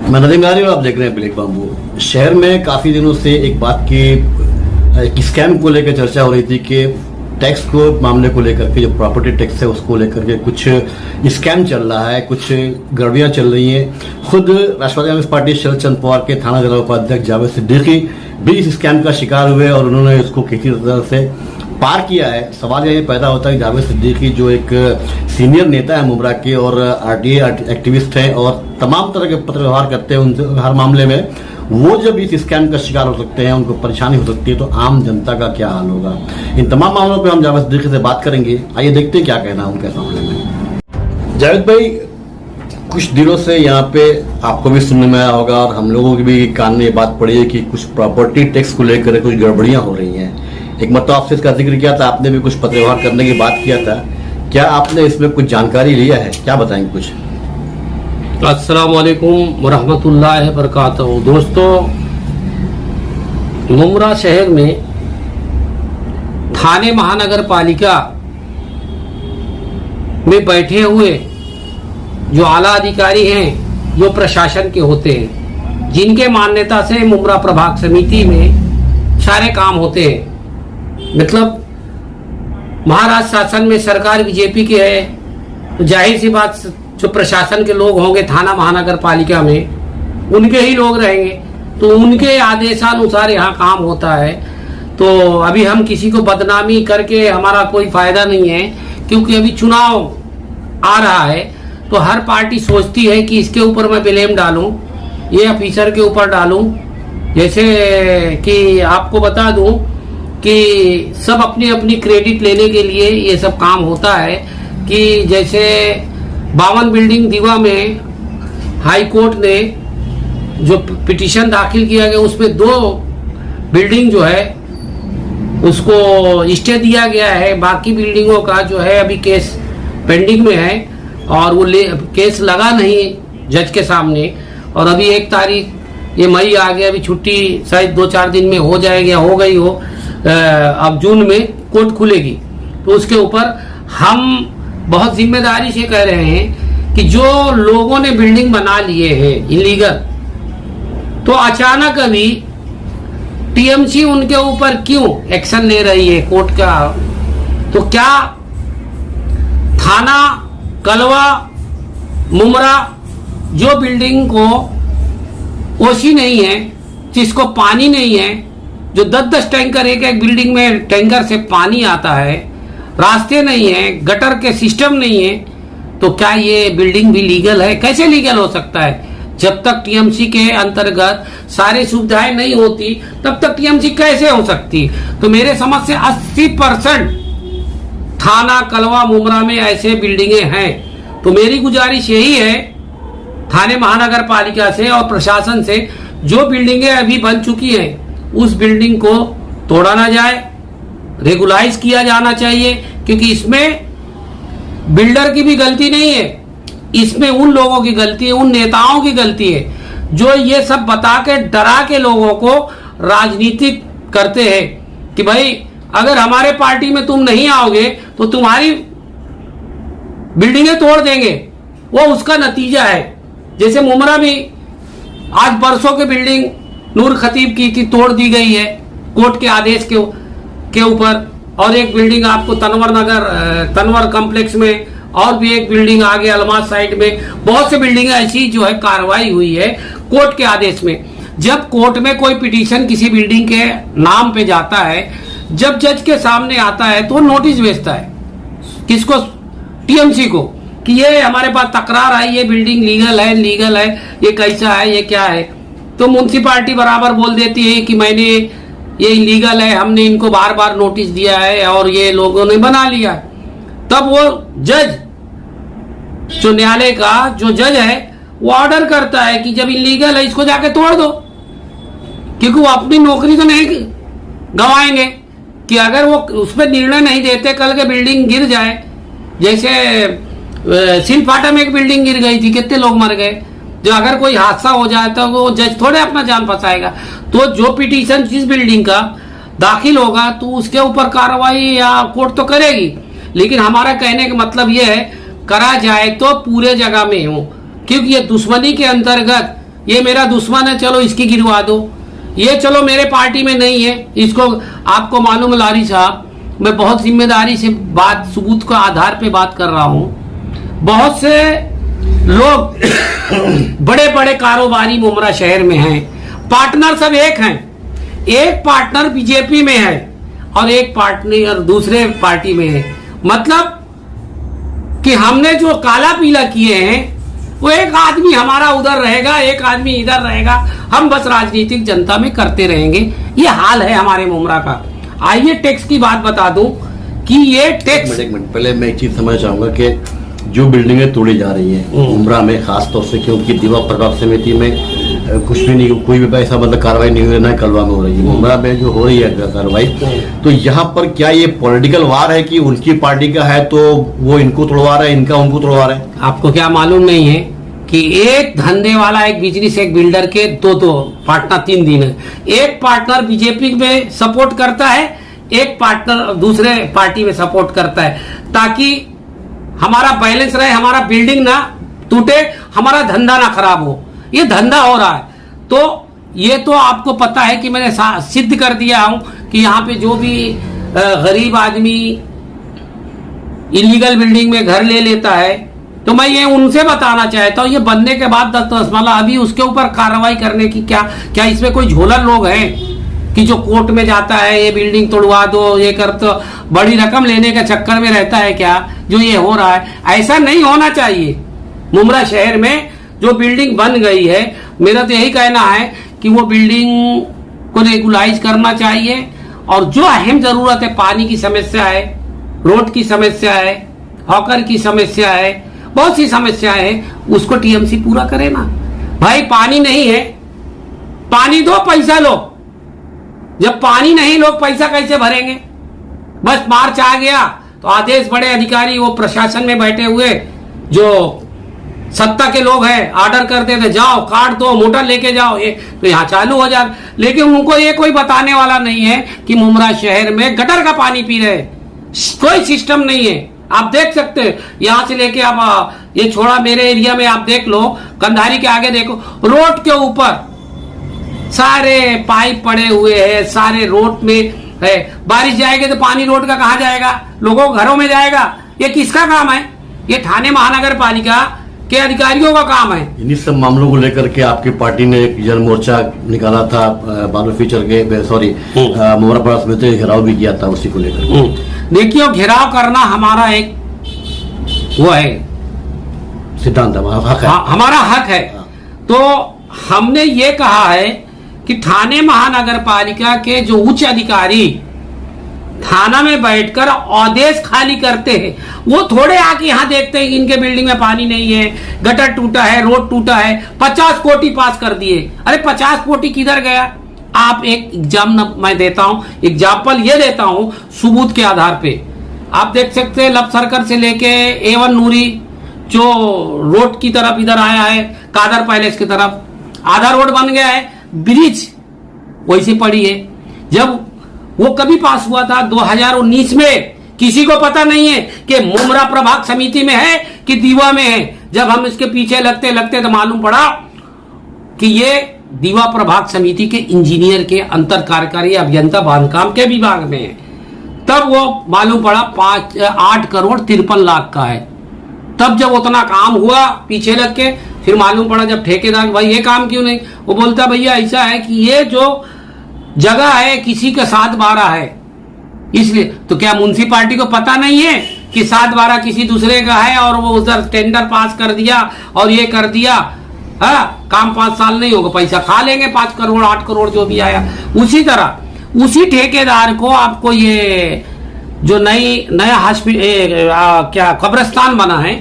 मैं नदीम गारी और आप देख रहे हैं ब्लैक बाम्बू। शहर में काफी दिनों से एक बात की एक स्कैम को लेकर चर्चा हो रही थी कि टैक्स को मामले को लेकर के जो प्रॉपर्टी टैक्स है उसको लेकर के कुछ स्कैम चल रहा है, कुछ गड़बड़ियां चल रही हैं। खुद राष्ट्रवादी कांग्रेस पार्टी शरद चंद्र पवार के थाना जिला उपाध्यक्ष जावेद सिद्दीकी भी इस स्कैम का शिकार हुए और उन्होंने इसको किसी तरह से पार किया है। सवाल ये पैदा होता है कि जावेद सिद्दीकी जो एक सीनियर नेता है मुमरा के और आरटीआई एक्टिविस्ट हैं और तमाम तरह के पत्र व्यवहार करते हैं उनसे हर मामले में, वो जब इस स्कैम का शिकार हो सकते हैं, उनको परेशानी हो सकती है, तो आम जनता का क्या हाल होगा। इन तमाम मामलों पर हम जावेद सिद्दीकी से बात करेंगे। आइए देखते हैं क्या कहना है उनके मामले में। जावेद भाई, कुछ दिनों से यहाँ पे आपको भी सुनने में आया होगा और हम लोगों की भी कान में ये बात पड़ी है कि कुछ प्रॉपर्टी टैक्स को लेकर कुछ गड़बड़ियां हो रही हैं। एक मतलब आपसे इसका जिक्र किया था, आपने भी कुछ पत्र व्यवहार करने की बात किया था। क्या आपने इसमें कुछ जानकारी लिया है, क्या बताएंगे कुछ? अस्सलाम वालेकुम वरहमतुल्लाहि वबरकातुहू। दोस्तों, मुमरा शहर में थाने महानगर पालिका में बैठे हुए जो आला अधिकारी हैं, जो प्रशासन के होते हैं, जिनके मान्यता से मुमरा प्रभाग समिति में सारे काम होते हैं। मतलब महाराष्ट्र शासन में सरकार बीजेपी की है, तो जाहिर सी बात जो प्रशासन के लोग होंगे थाना महानगर पालिका में, उनके ही लोग रहेंगे, तो उनके आदेशानुसार यहाँ काम होता है। तो अभी हम किसी को बदनामी करके हमारा कोई फायदा नहीं है, क्योंकि अभी चुनाव आ रहा है, तो हर पार्टी सोचती है कि इसके ऊपर मैं ब्लेम डालूं, ये ऑफिसर के ऊपर डालूं। जैसे कि आपको बता दूं कि सब अपनी अपनी क्रेडिट लेने के लिए ये सब काम होता है। कि जैसे 52 बिल्डिंग दीवा में हाई कोर्ट ने जो पिटीशन दाखिल किया गया, उसमें 2 बिल्डिंग जो है उसको स्टे दिया गया है। बाकी बिल्डिंगों का जो है अभी केस पेंडिंग में है और वो केस लगा नहीं जज के सामने। और अभी 1 तारीख ये मई आ गया, अभी छुट्टी शायद 2-4 दिन में हो जाएगी, हो गई हो। अब जून में कोर्ट खुलेगी, तो उसके ऊपर हम बहुत जिम्मेदारी से कह रहे हैं कि जो लोगों ने बिल्डिंग बना लिए हैं इलीगल, तो अचानक अभी टीएमसी उनके ऊपर क्यों एक्शन ले रही है कोर्ट का? तो क्या थाना कलवा मुमरा जो बिल्डिंग को ओसी नहीं है, जिसको पानी नहीं है, जो 10-10 टैंकर एक बिल्डिंग में टैंकर से पानी आता है, रास्ते नहीं है, गटर के सिस्टम नहीं है, तो क्या ये बिल्डिंग भी लीगल है? कैसे लीगल हो सकता है? जब तक टीएमसी के अंतर्गत सारी सुविधाएं नहीं होती, तब तक टीएमसी कैसे हो सकती? तो मेरे समझ से 80% थाना कलवा मुमरा में ऐसे बिल्डिंगे हैं। तो मेरी गुजारिश यही है थाने महानगर पालिका से और प्रशासन से, जो बिल्डिंगें अभी बन चुकी हैं उस बिल्डिंग को तोड़ा ना जाए, रेगुलाइज किया जाना चाहिए। क्योंकि इसमें बिल्डर की भी गलती नहीं है, इसमें उन लोगों की गलती है, उन नेताओं की गलती है जो ये सब बता के डरा के लोगों को राजनीतिक करते हैं कि भाई अगर हमारे पार्टी में तुम नहीं आओगे तो तुम्हारी बिल्डिंगें तोड़ देंगे। वो उसका नतीजा है। जैसे मुमरा में आज बरसों की बिल्डिंग नूर खतीब की थी, तोड़ दी गई है कोर्ट के आदेश के ऊपर। और एक बिल्डिंग आपको तनवर कॉम्प्लेक्स में, और भी एक बिल्डिंग आगे अलमाज साइड में, बहुत सी बिल्डिंग ऐसी जो है कार्रवाई हुई है कोर्ट के आदेश में। जब कोर्ट में कोई पिटीशन किसी बिल्डिंग के नाम पे जाता है, जब जज के सामने आता है तो नोटिस भेजता है किसको? टीएमसी को, कि ये हमारे पास तकरार आई, ये बिल्डिंग लीगल है, ये कैसा है, ये क्या है। तो म्युनिसिपालिटी बराबर बोल देती है कि मैंने ये इलीगल है, हमने इनको बार बार नोटिस दिया है और ये लोगों ने बना लिया। तब वो जज, जो न्यायालय का जो जज है, वो ऑर्डर करता है कि जब इलीगल है इसको जाके तोड़ दो, क्योंकि वो अपनी नौकरी तो नहीं गंवाएंगे। कि अगर वो उस पर निर्णय नहीं देते, कल के बिल्डिंग गिर जाए, जैसे सिलफाटा में एक बिल्डिंग गिर गई थी, कितने लोग मर गए। जो अगर कोई हादसा हो जाए तो वो जज थोड़े अपना जान फंसाएगा। तो जो पिटीशन जिस बिल्डिंग का दाखिल होगा तो उसके ऊपर कार्रवाई या कोर्ट तो करेगी, लेकिन हमारा कहने का मतलब ये है करा जाए तो पूरे जगह में हो, क्योंकि ये दुश्मनी के अंतर्गत ये मेरा दुश्मन है, चलो इसकी गिरवा दो, ये चलो मेरे पार्टी में नहीं है, इसको। आपको मालूम है लारी साहब, मैं बहुत जिम्मेदारी से बात, सबूत के आधार पे बात कर रहा हूं। बहुत से लोग बड़े बड़े कारोबारी मुमरा शहर में हैं, पार्टनर सब एक हैं। एक पार्टनर बीजेपी में है और एक पार्टनर दूसरे पार्टी में है। मतलब कि हमने जो काला पीला किए हैं, वो एक आदमी हमारा उधर रहेगा, एक आदमी इधर रहेगा, हम बस राजनीतिक जनता में करते रहेंगे। ये हाल है हमारे मुमरा का। आइए टैक्स की बात बता दूं कि ये टैक्स, एक मिनट पहले मैं एक चीज समझ चाहूंगा कि जो बिल्डिंगें तोड़ी जा रही हैं मुमरा में खास तौर से, क्योंकि दीवा प्रभाग समिति में कुछ भी नहीं, कोई भी ऐसा मतलब कार्रवाई नहीं हो रही, ना कलवा में हो रही है, मुमरा में जो हो रही है कार्रवाई, तो यहाँ पर क्या ये पॉलिटिकल वार है कि उनकी पार्टी का है तो वो इनको तोड़वा रहा है, इनका उनको तोड़वा रहा है? आपको क्या मालूम नहीं है कि एक धंधे वाला, एक बिजनेस, एक बिल्डर के दो पार्टनर 3 दिन है। एक पार्टनर बीजेपी में सपोर्ट करता है, एक पार्टनर दूसरे पार्टी में सपोर्ट करता है, ताकि हमारा बैलेंस रहे, हमारा बिल्डिंग ना टूटे, हमारा धंधा ना खराब हो। ये धंधा हो रहा है। तो ये तो आपको पता है कि मैंने सिद्ध कर दिया हूं कि यहाँ पे जो भी गरीब आदमी इलीगल बिल्डिंग में घर ले लेता है, तो मैं ये उनसे बताना चाहता हूँ, ये बनने के बाद 10 माला अभी उसके ऊपर कार्रवाई करने की क्या इसमें कोई झोलर लोग हैं कि जो कोर्ट में जाता है, ये बिल्डिंग तोड़वा दो, ये कर, तो बड़ी रकम लेने के चक्कर में रहता है क्या जो ये हो रहा है? ऐसा नहीं होना चाहिए। मुमरा शहर में जो बिल्डिंग बन गई है, मेरा तो यही कहना है कि वो बिल्डिंग को रेगुलाइज करना चाहिए, और जो अहम जरूरत है, पानी की समस्या है, रोड की समस्या है, हॉकर की समस्या है, बहुत सी समस्याएं हैं, उसको टीएमसी पूरा करे ना। भाई पानी नहीं है, पानी दो, पैसा लो। जब पानी नहीं, लोग पैसा कैसे भरेंगे? बस मार्च आ गया तो आदेश, बड़े अधिकारी वो प्रशासन में बैठे हुए जो सत्ता के लोग हैं, ऑर्डर करते थे, जाओ काट दो, मोटर लेके जाओ, ये तो यहाँ चालू हो जाए। लेकिन उनको ये कोई बताने वाला नहीं है कि मुमरा शहर में गटर का पानी पी रहे, कोई सिस्टम नहीं है। आप देख सकते हैं, यहां से लेके आप ये छोड़ा मेरे एरिया में आप देख लो, कंधारी के आगे देखो, रोड के ऊपर सारे पाइप पड़े हुए हैं, सारे रोड में है। बारिश जाएगी तो पानी रोड का कहां जाएगा? लोगों घरों में जाएगा। ये किसका काम है? ये थाने महानगर पालिका के अधिकारियों का काम है। इन्हीं सब मामलों को लेकर के आपकी पार्टी ने एक जन मोर्चा निकाला था, बालू फीचर के सॉरी मुमरा प्रभाग समिति ने घेराव भी किया था उसी को लेकर। देखिए, घेराव करना हमारा एक वो है सिद्धांत, हक है, हमारा हक है। तो हमने ये कहा है कि थाने महानगर पालिका के जो उच्च अधिकारी थाना में बैठकर आदेश खाली करते हैं, वो थोड़े आके यहाँ देखते हैं इनके बिल्डिंग में पानी नहीं है, गटर टूटा है, रोड टूटा है, 50 कोटी पास कर दिए। अरे 50 कोटी किधर गया? आप एक मैं देता हूं, एग्जाम्पल ये देता हूं सबूत के आधार पे। आप देख सकते हैं लब सर्कल से लेके A1 नूरी जो रोड की तरफ इधर आया है, कादर पैलेस की तरफ आधा रोड बन गया है, ब्रिज वैसे पड़ी है। जब वो कभी पास हुआ था 2019 में, किसी को पता नहीं है कि मुमरा प्रभाग समिति में है कि दीवा में है। जब हम इसके पीछे लगते लगते तो मालूम पड़ा कि ये दीवा प्रभाग समिति के इंजीनियर के अंतर कार्यकारी अभियंता बांधकाम के विभाग में है। तब वो मालूम पड़ा 8 करोड़ 53 लाख का है। तब जब उतना काम हुआ पीछे लग के, फिर मालूम पड़ा जब ठेकेदार, भाई ये काम क्यों नहीं? वो बोलता भैया ऐसा है कि ये जो जगह है किसी का 7/12 है, इसलिए। तो क्या म्युनिसिपालिटी को पता नहीं है कि 7/12 किसी दूसरे का है और वो उधर टेंडर पास कर दिया और ये कर दिया? हाँ, काम 5 साल नहीं होगा, पैसा खा लेंगे 5 करोड़ 8 करोड़ जो भी आया। उसी तरह उसी ठेकेदार को आपको ये जो नया हॉस्पिटल क्या कब्रिस्तान बना है,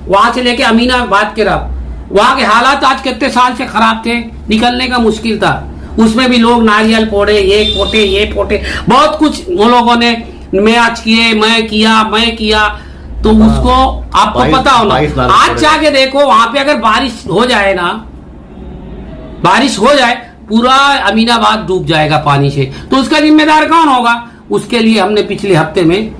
वहां से लेके अमीनाबाद के रब, वहां के हालात आज कितने साल से खराब थे, निकलने का मुश्किल था। उसमें भी लोग नारियल फोड़े, ये फोटे, बहुत कुछ वो लोगों ने मैच किए, मैं किया। तो उसको आपको पता होना। आज जाके देखो वहां पे अगर बारिश हो जाए ना, पूरा अमीनाबाद डूब जाएगा पानी से। तो उसका जिम्मेदार कौन होगा? उसके लिए हमने पिछले हफ्ते में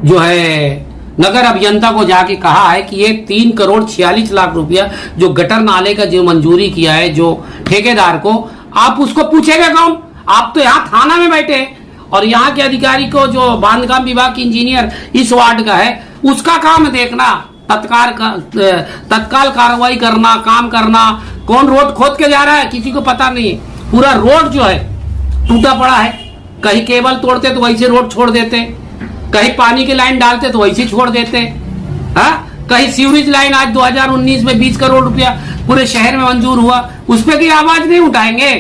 जो है नगर अभियंता को जाके कहा है कि ये 3,46,00,000 रुपया जो गटर नाले का जो मंजूरी किया है जो ठेकेदार को, आप उसको पूछेगा कौन? आप तो यहाँ थाना में बैठे हैं और यहाँ के अधिकारी को जो बांधकाम विभाग की इंजीनियर इस वार्ड का है उसका काम है देखना, तत्काल कार्रवाई करना, काम करना। कौन रोड खोद के जा रहा है किसी को पता नहीं है। पूरा रोड जो है टूटा पड़ा है, कहीं केबल तोड़ते तो वैसे रोड छोड़ देते, कहीं पानी की लाइन डालते तो वैसे छोड़ देते। कहीं सीवरेज लाइन आज 2019 में 20 करोड़ रुपया पूरे शहर में मंजूर हुआ, उस पर की आवाज नहीं उठाएंगे।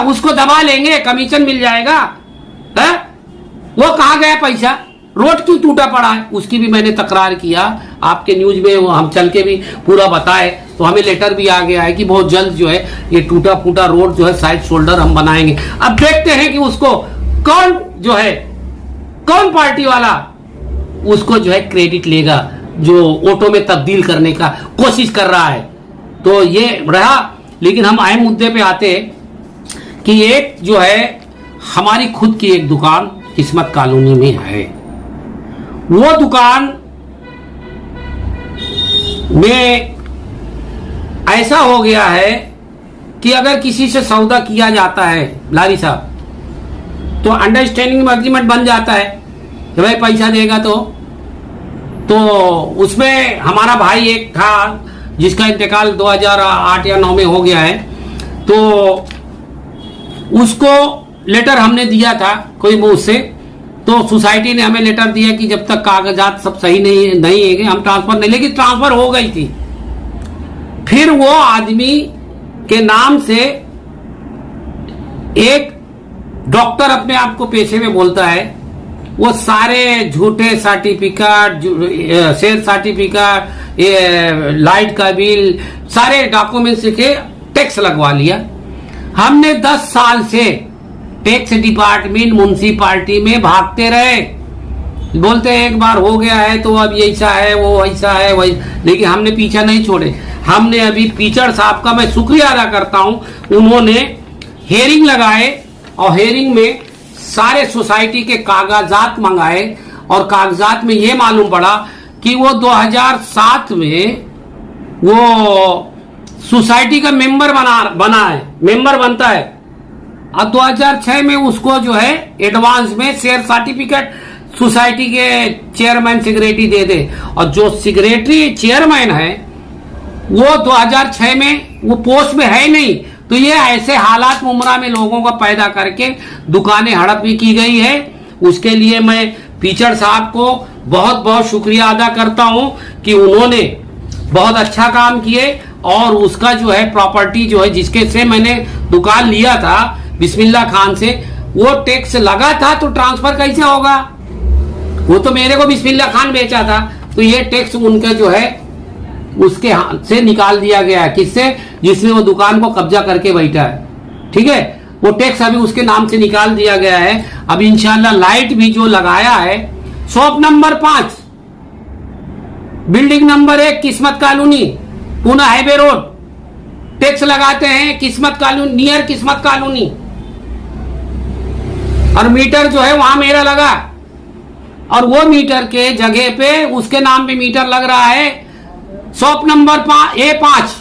उसको दबा लेंगे, कमीशन मिल जाएगा। वो कहाँ गया पैसा? रोड क्यों टूटा पड़ा है उसकी भी मैंने तकरार किया। आपके न्यूज में वो हम चल के भी पूरा बताए तो हमें लेटर भी आ गया है कि बहुत जल्द जो है ये टूटा फूटा रोड जो है साइड शोल्डर हम बनाएंगे। अब देखते हैं कि उसको कौन जो है, कौन पार्टी वाला उसको जो है क्रेडिट लेगा जो ऑटो में तब्दील करने का कोशिश कर रहा है। तो ये रहा। लेकिन हम अहम मुद्दे पे आते हैं कि एक जो है हमारी खुद की एक दुकान किस्मत कॉलोनी में है। वो दुकान में ऐसा हो गया है कि अगर किसी से सौदा किया जाता है लारी साहब, तो अंडरस्टैंडिंग एग्रीमेंट बन जाता है कि भाई पैसा देगा तो उसमें हमारा भाई एक था जिसका इंतकाल 2008 या 9 में हो गया है, तो उसको लेटर हमने दिया था कोई मुंह से, तो सोसाइटी ने हमें लेटर दिया कि जब तक कागजात सब सही नहीं है हम ट्रांसफर नहीं, लेकिन ट्रांसफर हो गई थी। फिर वो आदमी के नाम से एक डॉक्टर अपने आप को पेशे में बोलता है, वो सारे झूठे सर्टिफिकेट, शेयर सर्टिफिकेट, लाइट का बिल, सारे डॉक्यूमेंट्स के टैक्स लगवा लिया। हमने 10 साल से टैक्स डिपार्टमेंट म्युनिसिपालिटी में भागते रहे, बोलते एक बार हो गया है तो अब ये ऐसा है वो ऐसा है वही, लेकिन हमने पीछा नहीं छोड़े। हमने अभी पीचड़ साहब का मैं शुक्रिया अदा करता हूं, उन्होंने हेयरिंग लगाए और हेयरिंग में सारे सोसाइटी के कागजात मंगाए और कागजात में ये मालूम पड़ा कि वो 2007 में वो सोसाइटी का मेंबर मेंबर बनता है और 2006 में उसको जो है एडवांस में शेयर सर्टिफिकेट सोसाइटी के चेयरमैन सेक्रेटरी दे दे, और जो सेक्रेटरी चेयरमैन है वो 2006 में वो पोस्ट में है नहीं। तो ये ऐसे हालात मुमरा में लोगों को पैदा करके दुकानें हड़प भी की गई है। उसके लिए मैं पीचड़ साहब को बहुत बहुत शुक्रिया अदा करता हूं कि उन्होंने बहुत अच्छा काम किए और उसका जो है प्रॉपर्टी जो है जिसके से मैंने दुकान लिया था बिस्मिल्लाह खान से, वो टैक्स लगा था तो ट्रांसफर कैसे होगा? वो तो मेरे को बिस्मिल्लाह खान बेचा था, तो ये टैक्स उनका जो है उसके हाथ से निकाल दिया गया है। किससे? जिसने वो दुकान को कब्जा करके बैठा है। ठीक है, वो टैक्स अभी उसके नाम से निकाल दिया गया है। अब इंशाल्लाह लाइट भी जो लगाया है शॉप नंबर 5 बिल्डिंग नंबर 1 किस्मत colony Poona highway road, tax लगाते हैं किस्मत कॉलोनी, नियर किस्मत कॉलोनी, और मीटर जो है वहां मेरा लगा और वो मीटर के जगह पे उसके नाम पे मीटर लग रहा है शॉप नंबर A5।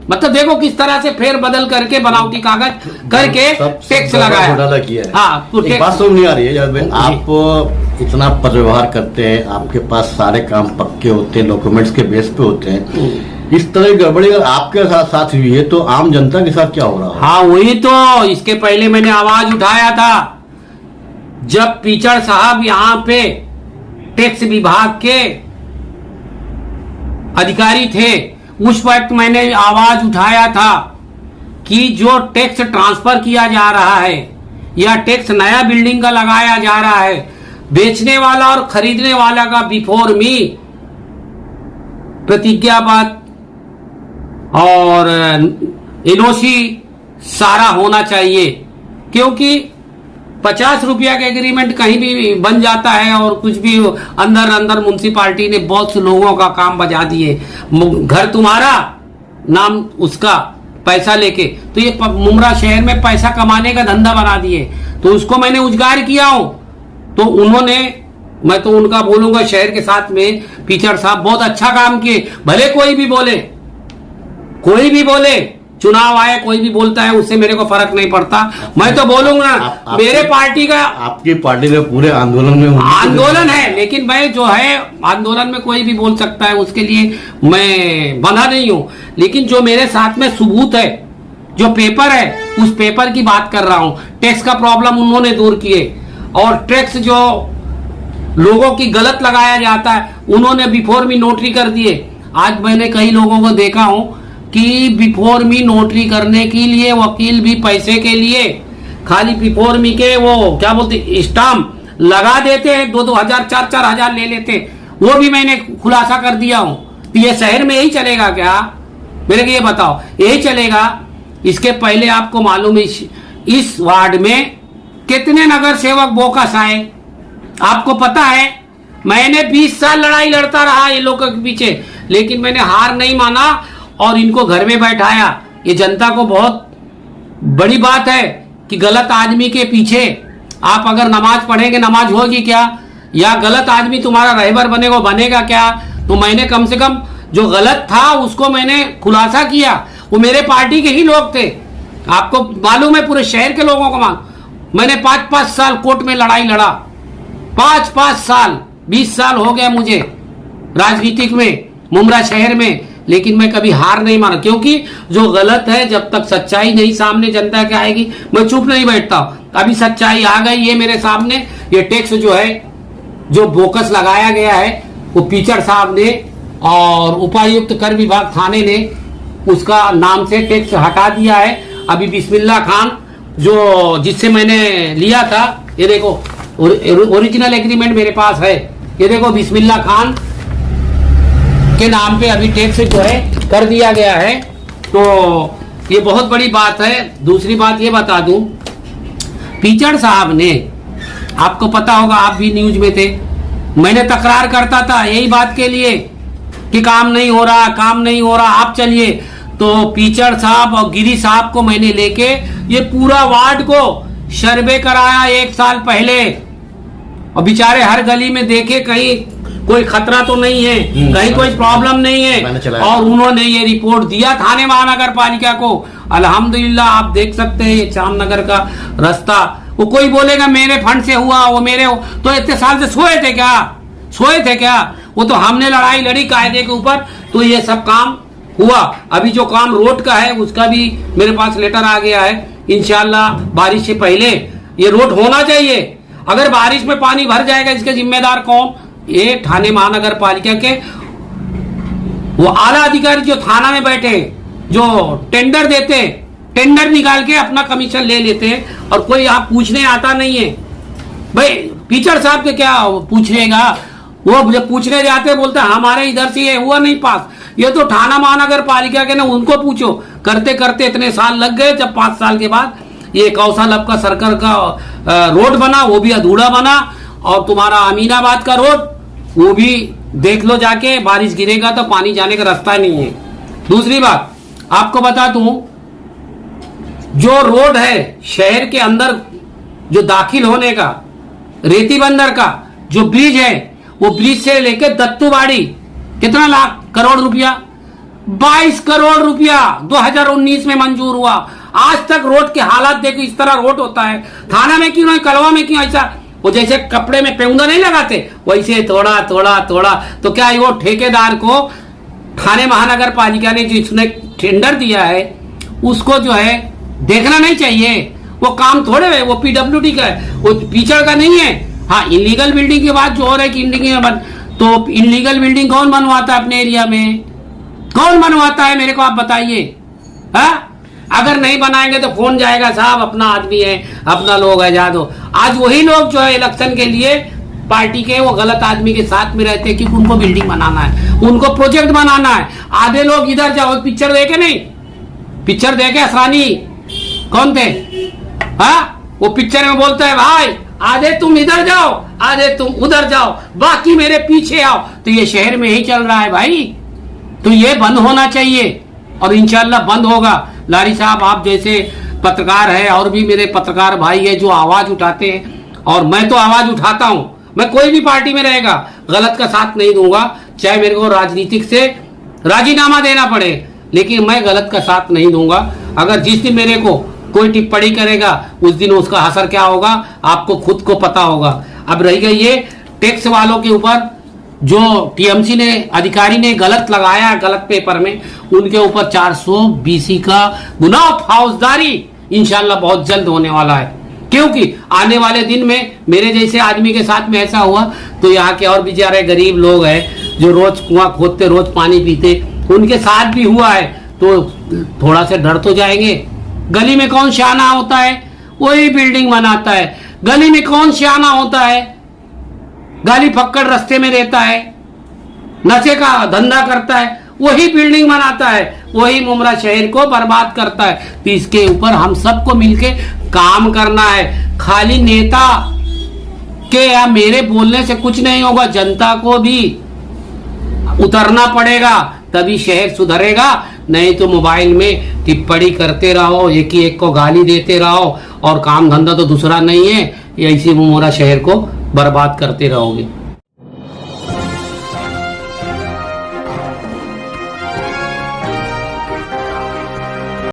मतलब देखो किस तरह से फेर बदल करके बनावटी कागज करके टैक्स लगाया। हाँ, तो एक बात समझ नहीं आ रही है जब आप इतना पदव्यवहार करते हैं, आपके पास सारे काम पक्के होते हैं, डॉक्यूमेंट्स के बेस पे होते हैं, इस तरह की गड़बड़ी अगर आपके साथ हुई है तो आम जनता के साथ क्या हो रहा है? हाँ वही तो, इसके पहले मैंने आवाज उठाया था जब पीचड़ साहब यहाँ पे टैक्स विभाग के अधिकारी थे, उस वक्त मैंने आवाज उठाया था कि जो टैक्स ट्रांसफर किया जा रहा है या टैक्स नया बिल्डिंग का लगाया जा रहा है, बेचने वाला और खरीदने वाला का बिफोर मी प्रतिज्ञा पत्र और एनओसी सारा होना चाहिए, क्योंकि 50 रुपया का एग्रीमेंट कहीं भी बन जाता है और कुछ भी अंदर अंदर म्युनिसिपालिटी ने बहुत से लोगों का काम बजा दिए। घर तुम्हारा नाम उसका पैसा लेके, तो ये मुमरा शहर में पैसा कमाने का धंधा बना दिए। तो उसको मैंने उजागर किया हूं, तो उन्होंने मैं तो उनका बोलूंगा शहर के साथ में पिचड़ साहब बहुत अच्छा काम किए, भले कोई भी बोले, चुनाव आए कोई भी बोलता है, उससे मेरे को फर्क नहीं पड़ता। मैं तो बोलूंगा मेरे पार्टी का, आपकी पार्टी में पूरे आंदोलन है, लेकिन मैं जो है आंदोलन में कोई भी बोल सकता है, उसके लिए मैं बंधा नहीं हूं। लेकिन जो मेरे साथ में सबूत है, जो पेपर है, उस पेपर की बात कर रहा हूं। टैक्स का प्रॉब्लम उन्होंने दूर किए, और टैक्स जो लोगों की गलत लगाया जाता है उन्होंने बिफोर मी नोटरी कर दिए। आज मैंने कई लोगों को देखा हूं कि बिफोर मी नोटरी करने के लिए वकील भी पैसे के लिए खाली बिफोर मी के वो क्या बोलते स्टाम्प लगा देते हैं, 2-2 हजार 4-4 हजार ले लेते, वो भी मैंने खुलासा कर दिया हूं। तो ये शहर में यही चलेगा क्या? मेरे को ये बताओ, यही चलेगा? इसके पहले आपको मालूम है इस वार्ड में कितने नगर सेवक बोकस आए? आपको पता है, मैंने 20 साल लड़ाई लड़ता रहा ये लोगों के पीछे, लेकिन मैंने हार नहीं माना और इनको घर में बैठाया। ये जनता को बहुत बड़ी बात है कि गलत आदमी के पीछे आप अगर नमाज पढ़ेंगे, नमाज होगी क्या? या गलत आदमी तुम्हारा रहबर बनेगा क्या? तो मैंने कम से कम जो गलत था उसको मैंने खुलासा किया। वो मेरे पार्टी के ही लोग थे, आपको मालूम है, पूरे शहर के लोगों को मालूम। मैंने 5-5 साल कोर्ट में लड़ाई लड़ा, 5-5 साल, 20 साल हो गया मुझे राजनीतिक में, मुमरा शहर में, लेकिन मैं कभी हार नहीं माना, क्योंकि जो गलत है जब तक सच्चाई नहीं सामने जनता के आएगी मैं चुप नहीं बैठता। अभी सच्चाई आ गई है मेरे सामने। ये टैक्स जो है, जो बोकस लगाया गया है, वो पिचड़ साहब ने और उपायुक्त कर विभाग थाने ने उसका नाम से टैक्स हटा दिया है। अभी बिस्मिल्लाह खान जो जिससे मैंने लिया था, ये देखो ओरिजिनल एग्रीमेंट मेरे पास है, ये देखो बिस्मिल्लाह खान के नाम पे अभी टैक्स जो है कर दिया गया है। तो ये बहुत बड़ी बात है। दूसरी बात ये बता दूं, पिचड़ साहब ने, आपको पता होगा, आप भी न्यूज में थे, मैंने तकरार करता था यही बात के लिए कि काम नहीं हो रहा, आप चलिए। तो पिचड़ साहब और गिरी साहब को मैंने लेके ये पूरा वार्ड को सर्वे कराया 1 साल पहले, और बेचारे हर गली में देखे कहीं कोई खतरा तो नहीं है, कहीं कोई प्रॉब्लम नहीं है, और उन्होंने ये रिपोर्ट दिया थाने महानगर पालिका को। अल्हम्दुलिल्लाह आप देख सकते हैं ये चामनगर का रास्ता, वो कोई बोलेगा मेरे फंड से हुआ, वो मेरे तो इतने साल से सोए थे क्या? वो तो हमने लड़ाई लड़ी कायदे के ऊपर, तो ये सब काम हुआ। अभी जो काम रोड का है उसका भी मेरे पास लेटर आ गया है, इंशाल्लाह बारिश से पहले ये रोड होना चाहिए। अगर बारिश में पानी भर जाएगा इसके जिम्मेदार कौन? ये थाने महानगर पालिका के वो आला अधिकारी जो थाना में बैठे, जो टेंडर देते, टेंडर निकाल के अपना कमीशन ले लेते हैं, और कोई यहाँ पूछने आता नहीं है। भाई पिचड़ साहब के क्या पूछेगा? वो जब पूछने जाते बोलते हमारे इधर से ये हुआ नहीं पास, ये तो थाना महानगर पालिका के ना, उनको पूछो। करते करते इतने साल लग गए, जब 5 साल के बाद ये कौशालब का सर्कल का रोड बना, वो भी अधूरा बना, और तुम्हारा अमीनाबाद का रोड वो भी देख लो जाके, बारिश गिरेगा तो पानी जाने का रास्ता नहीं है। दूसरी बात आपको बता दूं, जो रोड है शहर के अंदर जो दाखिल होने का, रेती बंदर का जो ब्रिज है, वो ब्रिज से लेके दत्तूवाड़ी कितना लाख करोड़ रुपया, 22 करोड़ रुपया 2019 में मंजूर हुआ। आज तक रोड के हालात देखो, इस तरह रोड होता है। थाना में क्यों नहीं, कलवा में क्यों ऐसा? वो जैसे कपड़े में पेउंदा नहीं लगाते वैसे थोड़ा तो क्या वो ठेकेदार को थाने महानगर पालिका ने जिसने टेंडर दिया है उसको जो है देखना नहीं चाहिए? वो काम थोड़े है, वो पीडब्ल्यूडी का है, वो पिचड़ का नहीं है। हाँ, इलीगल बिल्डिंग की बात जो हो रहा है कि तो इलीगल बिल्डिंग कौन बनवाता है अपने एरिया में? कौन बनवाता है मेरे को आप बताइए। अगर नहीं बनाएंगे तो कौन जाएगा? साहब अपना आदमी है, अपना लोग है, जा दो। आज वही लोग जो है इलेक्शन के लिए पार्टी के वो गलत आदमी के साथ में रहते हैं, क्योंकि उनको बिल्डिंग बनाना है, उनको प्रोजेक्ट बनाना है। आधे लोग इधर जाओ, पिक्चर देखे नहीं, पिक्चर देखे असरानी कौन थे? वो पिक्चर में बोलता है भाई आधे तुम इधर जाओ, आधे तुम उधर जाओ, बाकी मेरे पीछे आओ। तो ये शहर में ही चल रहा है भाई, तो ये बंद होना चाहिए, और इंशाल्लाह बंद होगा। लारी साहब आप जैसे पत्रकार है, और भी मेरे पत्रकार भाई है जो आवाज उठाते हैं, और मैं तो आवाज उठाता हूं, मैं कोई भी पार्टी में रहेगा गलत का साथ नहीं दूंगा, चाहे मेरे को राजनीतिक से राजीनामा देना पड़े, लेकिन मैं गलत का साथ नहीं दूंगा। अगर जिस दिन मेरे को कोई टिप्पणी करेगा उस दिन उसका असर क्या होगा आपको खुद को पता होगा। अब रही गई ये टैक्स वालों के ऊपर, जो टीएमसी ने अधिकारी ने गलत लगाया गलत पेपर में, उनके ऊपर 420 का गुनाह फौजदारी इंशाल्लाह बहुत जल्द होने वाला है। क्योंकि आने वाले दिन में मेरे जैसे आदमी के साथ में ऐसा हुआ तो यहाँ के और बेचारे गरीब लोग हैं जो रोज कुआं खोदते रोज पानी पीते, उनके साथ भी हुआ है तो थोड़ा से डर तो जाएंगे। गली में कौन सियाना होता है? वही बिल्डिंग बनाता है। गली में कौन सियाना होता है? गाली पकड़ रास्ते में रहता है, नशे का धंधा करता है, वही बिल्डिंग बनाता है, वही मुमरा शहर को बर्बाद करता है। तो इसके ऊपर हम सबको मिलके काम करना है। खाली नेता के या मेरे बोलने से कुछ नहीं होगा, जनता को भी उतरना पड़ेगा, तभी शहर सुधरेगा। नहीं तो मोबाइल में टिप्पणी करते रहो, एक ही एक को गाली देते रहो और काम धंधा तो दूसरा नहीं है, ऐसी मुमरा शहर को बर्बाद करते रहोगे।